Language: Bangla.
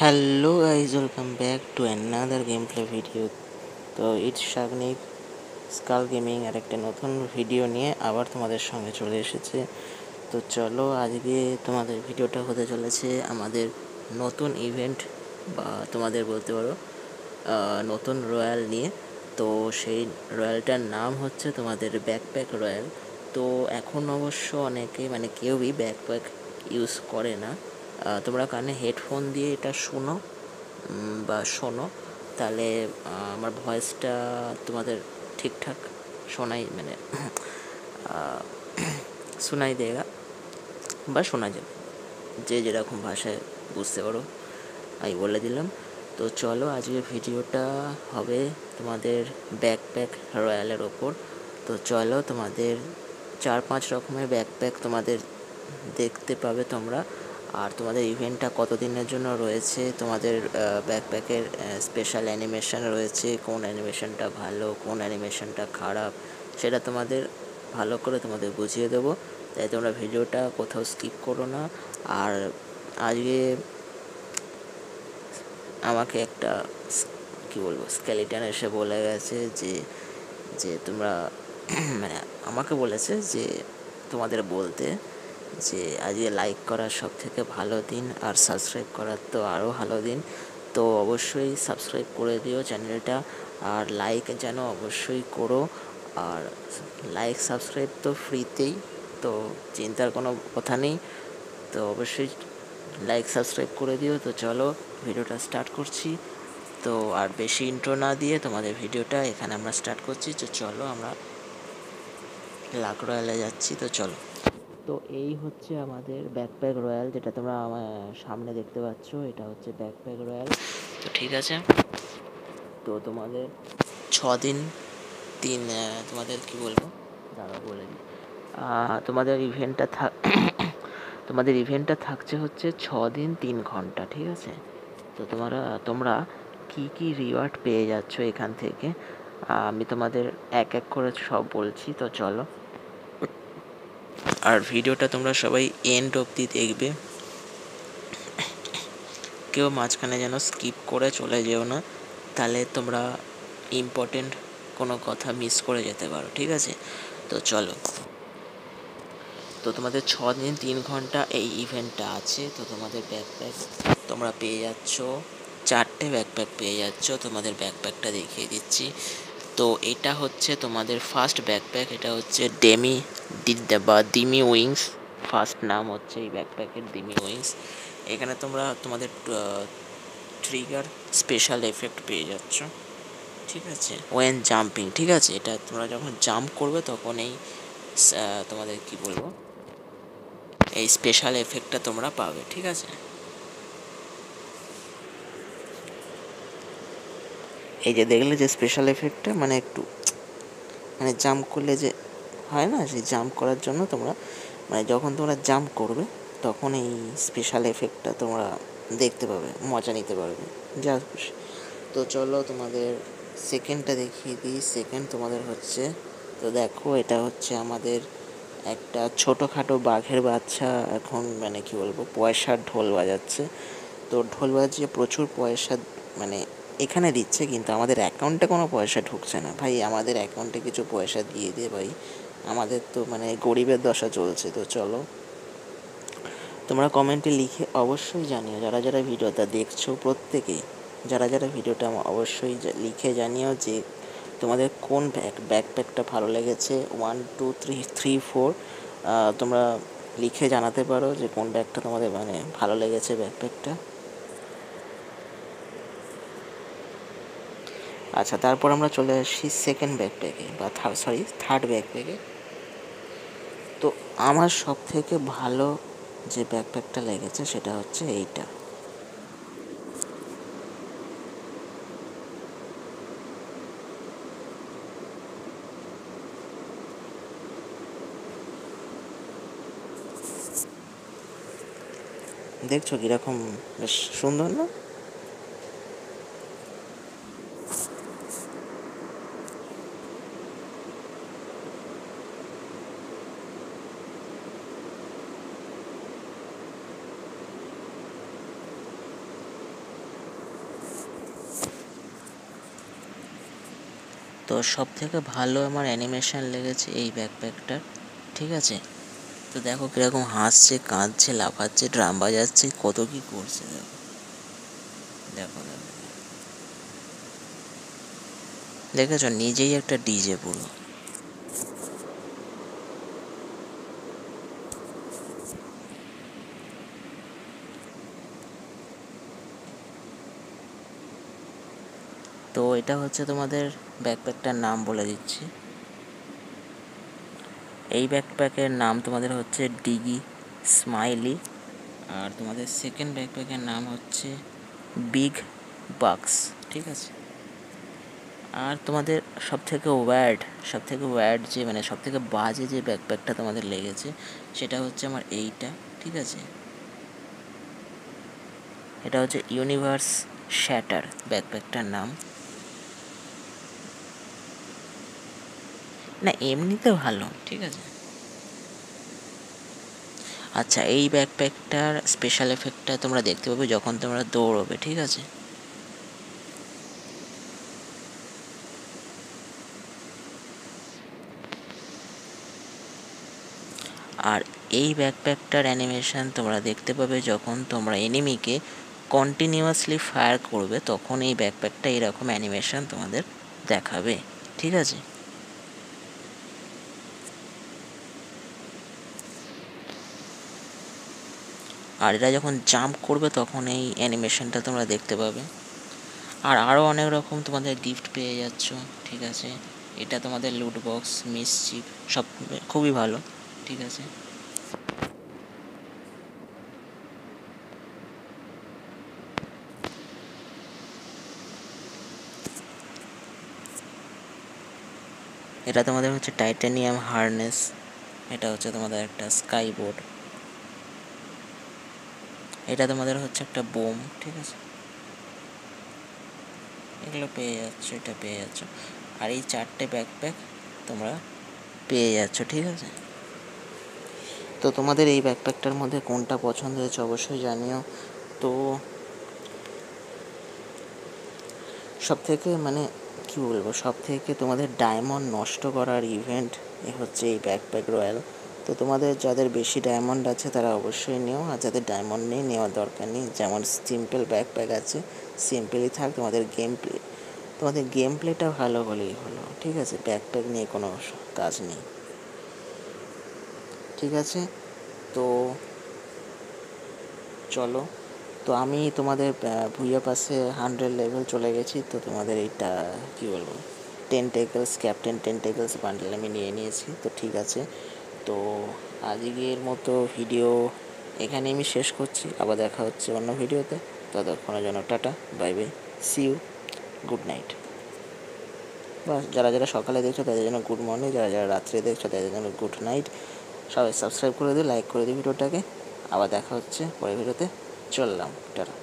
Hello guys, welcome back to another gameplay video. তো ইটস শাগনিক স্কাল গেমিং আর একটা নতুন ভিডিও নিয়ে আবার তোমাদের সঙ্গে চলে এসেছে। তো চলো, আজকে তোমাদের ভিডিওটা হতে চলেছে আমাদের নতুন ইভেন্ট বা তোমাদের বলতে পারো নতুন রয়্যাল নিয়ে। তো সেই রয়্যালটার নাম হচ্ছে তোমাদের ব্যাকপ্যাক রয়্যাল। তো এখন অবশ্য অনেকে কেউই ব্যাকপ্যাক ইউজ করে না। তোমরা কানে হেডফোন দিয়ে এটা শুনো বা শোনো, তাহলে আমার ভয়েসটা তোমাদের ঠিকঠাক শোনাই শোনাই দেগা বা শোনা যাবে, যে যেরকম ভাষায় বুঝতে পারো আমি বলে দিলাম। তো চলো, আজকের ভিডিওটা হবে তোমাদের ব্যাকপ্যাক রয়্যালের ওপর। তো চলো, তোমাদের 4-5 রকমের ব্যাকপ্যাক তোমাদের দেখতে পাবে তোমরা। আর তোমাদের ইভেন্টটা কতদিনের জন্য রয়েছে, তোমাদের ব্যাকপ্যাকের স্পেশাল অ্যানিমেশন রয়েছে, কোন অ্যানিমেশনটা ভালো কোন অ্যানিমেশনটা খারাপ সেটা তোমাদের ভালো করে তোমাদের বুঝিয়ে দেবো। তাই তোমরা ভিডিওটা কোথাও স্কিপ করো না। আর আজকে আমাকে একটা কী বলবো স্কেলিটন এসে বলে গেছে যে যে তোমরা আমাকে বলেছে যে তোমাদের বলতে যে আজকে লাইক করার সব থেকে ভালো দিন, আর সাবস্ক্রাইব করার তো আরও ভালো দিন। তো অবশ্যই সাবস্ক্রাইব করে দিও চ্যানেলটা, আর লাইক যেন অবশ্যই করো। আর লাইক সাবস্ক্রাইব তো ফ্রিতেই, তো চিন্তার কোনো কথা নেই। তো অবশ্যই লাইক সাবস্ক্রাইব করে দিও। তো চলো, ভিডিওটা স্টার্ট করছি। তো আর বেশি ইন্ট্রো না দিয়ে তোমাদের ভিডিওটা এখানে আমরা স্টার্ট করছি। তো চলো, আমরা লাক রয়্যালে যাচ্ছি। তো চলো, তো এই হচ্ছে আমাদের ব্যাকপ্যাক রয়্যাল, যেটা তোমরা আমার সামনে দেখতে পাচ্ছ, এটা হচ্ছে ব্যাকপ্যাক রয়্যাল। তো ঠিক আছে, তো তোমাদের 6 দিন তোমাদের কি বলবো, দাঁড়াও বলে দিই। তোমাদের ইভেন্টটা তোমাদের ইভেন্টটা থাকছে হচ্ছে 6 দিন 3 ঘন্টা, ঠিক আছে? তো তোমরা কি কি রিওয়ার্ড পেয়ে যাচ্ছ এখান থেকে, আমি তোমাদের এক এক করে সব বলছি। তো চলো, আর ভিডিওটা তোমরা সবাই এন্ড অবধি দেখবে, কেউ মাঝখানে যেন স্কিপ করে চলে যেও না, তাহলে তোমরা ইম্পর্টেন্ট কোনো কথা মিস করে যেতে পারো, ঠিক আছে? তো চলো, তো তোমাদের 6 দিন 3 ঘন্টা এই ইভেন্টটা আছে। তো তোমাদের ব্যাকপ্যাক তোমরা পেয়ে যাচ্ছ, 4টে ব্যাকপ্যাক পেয়ে যাচ্ছ। তোমাদের ব্যাকপ্যাকটা দেখিয়ে দিচ্ছি। তো এটা হচ্ছে তোমাদের ফার্স্ট ব্যাকপ্যাক, এটা হচ্ছে দিমি উইংস। ফার্স্ট নাম হচ্ছে এই ব্যাকপ্যাকের দিমি উইংস। এখানে তোমরা তোমাদের ট্রিগার স্পেশাল এফেক্ট পেয়ে যাচ্ছ, ঠিক আছে? ওয়েন জাম্পিং, ঠিক আছে? এটা তোমরা যখন জাম্প করবে তখন এই তোমাদের কি বলবো, এই স্পেশাল এফেক্টটা তোমরা পাবে, ঠিক আছে? এই যে দেখলে যে স্পেশাল এফেক্টটা, একটু জাম্প করলে যে হয় না, সেই জাম্প করার জন্য তোমরা যখন তোমরা জাম্প করবে তখন এই স্পেশাল এফেক্টটা তোমরা দেখতে পাবে, মজা নিতে পারবে, যা খুশি। তো চলো, তোমাদের সেকেন্ডটা দেখিয়ে দিই। সেকেন্ড তোমাদের হচ্ছে, তো দেখো, এটা হচ্ছে আমাদের একটা ছোটোখাটো বাঘের বাচ্চা এখন কি বলবো পয়সার ঢোল বাজাচ্ছে। তো ঢোল বাজিয়ে প্রচুর পয়সা এখানে দিচ্ছে, কিন্তু আমাদের অ্যাকাউন্টে কোনো পয়সা ঢুকছে না। ভাই, আমাদের অ্যাকাউন্টে কিছু পয়সা দিয়ে দে ভাই, আমাদের তো গরিবের দশা চলছে। তো চলো, তোমরা কমেন্টে লিখে অবশ্যই জানিও, যারা যারা ভিডিওটা দেখছো প্রত্যেকেই, যারা যারা ভিডিওটা অবশ্যই লিখে জানিও যে তোমাদের কোন ব্যাকপ্যাকটা ভালো লেগেছে। 1 2 3 3 4 তোমরা লিখে জানাতে পারো যে কোন ব্যাগটা তোমাদের ভালো লেগেছে ব্যাকপ্যাকটা। আচ্ছা, তারপর আমরা চলে আসি সেকেন্ড ব্যাকপ্যাকে বা থার্ড ব্যাকপ্যাকে। তো আমার সব থেকে ভালো যে ব্যাকপ্যাকটা লেগেছে সেটা হচ্ছে এইটা। দেখছো কীরকম বেশ সুন্দর না? তো সব থেকে ভালো আমার অ্যানিমেশন লেগেছে এই ব্যাকপ্যাকটার, ঠিক আছে। তো দেখো কীরকম হাসছে, কাঁদছে, লাফাচ্ছে, ড্রাম বাজাচ্ছে, কত কী করছে দেখো দেখো দেখো দেখেছো, নিজেই একটা ডিজে পুরো। তো এটা হচ্ছে তোমাদের ব্যাকপ্যাকটার নাম বলে দিচ্ছি। এই ব্যাকপ্যাকের নাম তোমাদের হচ্ছে ডিগি স্মাইলি, আর তোমাদের সেকেন্ড ব্যাকপ্যাকের নাম হচ্ছে বিগ বাক্স, ঠিক আছে। আর তোমাদের সবথেকে ওয়্যার্ড যে মানে সবথেকে বাজে যে ব্যাকপ্যাকটা তোমাদের লেগেছে সেটা হচ্ছে আমার এইটা, ঠিক আছে। এটা হচ্ছে ইউনিভার্স শ্যাটার ব্যাকপ্যাকটার নাম। না এমনিতে ভালো, ঠিক আছে। আচ্ছা, এই ব্যাকপ্যাকটার স্পেশাল এফেক্টটা তোমরা দেখতে পাবে যখন তোমরা দৌড়বে, ঠিক আছে। আর এই ব্যাকপ্যাকটার অ্যানিমেশন তোমরা দেখতে পাবে যখন তোমরা এনিমিকে কন্টিনিউয়াসলি ফায়ার করবে, তখন এই ব্যাকপ্যাকটা এরকম অ্যানিমেশন তোমাদের দেখাবে, ঠিক আছে। আর এরা যখন জাম্প করবে তখন এই অ্যানিমেশনটা তোমরা দেখতে পাবে। আর আরও অনেক রকম তোমাদের গিফট পেয়ে যাচ্ছ, ঠিক আছে। এটা তোমাদের লুট বক্স, মিসচিপ সব খুবই ভালো, ঠিক আছে। এটা তোমাদের হচ্ছে টাইটানিয়াম হারনেস, এটা হচ্ছে তোমাদের একটা স্কাই বোর্ড, এটা তোমাদের হচ্ছে একটা বোম, ঠিক আছে। এগুলো পেয়ে যাচ্ছ, এটা পেয়ে যাচ্ছ। আর এই 4টে ব্যাকপ্যাক তোমরা পেয়ে যাচ্ছ, ঠিক আছে। তো তোমাদের এই ব্যাকপ্যাকটার মধ্যে কোনটা পছন্দ হয়েছে অবশ্যই জানিও। তো সবথেকে মানে কী বলবো, সবথেকে তোমাদের ডায়মন্ড নষ্ট করার ইভেন্ট হচ্ছে এই ব্যাকপ্যাক রয়্যাল। তো তোমাদের যাদের বেশি ডায়মন্ড আছে তারা অবশ্যই নিও, আর যাদের ডায়মন্ড নেই নেওয়ার দরকার নেই। যেমন সিম্পল ব্যাকপ্যাক আছে, সিম্পলই থাক, তোমাদের গেম প্লেটা ভালো হলেই হলো, ঠিক আছে। ব্যাকপ্যাক নিয়ে কোনো কাজ নেই, ঠিক আছে। তো চলো, তো আমি তোমাদের ভুইয়া পাশে 100 লেভেল চলে গেছি। তো তোমাদের এইটা কী বলবো, ক্যাপ্টেন টেন্টেকলস বান্ডেল আমি নিয়ে নিয়েছি। তো ঠিক আছে, তো আজকের মতো ভিডিও এখানে আমি শেষ করছি। আবার দেখা হচ্ছে অন্য ভিডিওতে। ততক্ষণের জন্য tata, bye bye, see you, good night. বা যারা যারা সকালে দেখছো তাদের জন্য গুড মর্নিং, যারা যারা রাত্রে দেখছো তাদের জন্য গুড নাইট। সবাই সাবস্ক্রাইব করে দিও, লাইক করে দিও ভিডিওটাকে। আবার দেখা হচ্ছে পরের ভিডিওতে। চললাম, টাটা।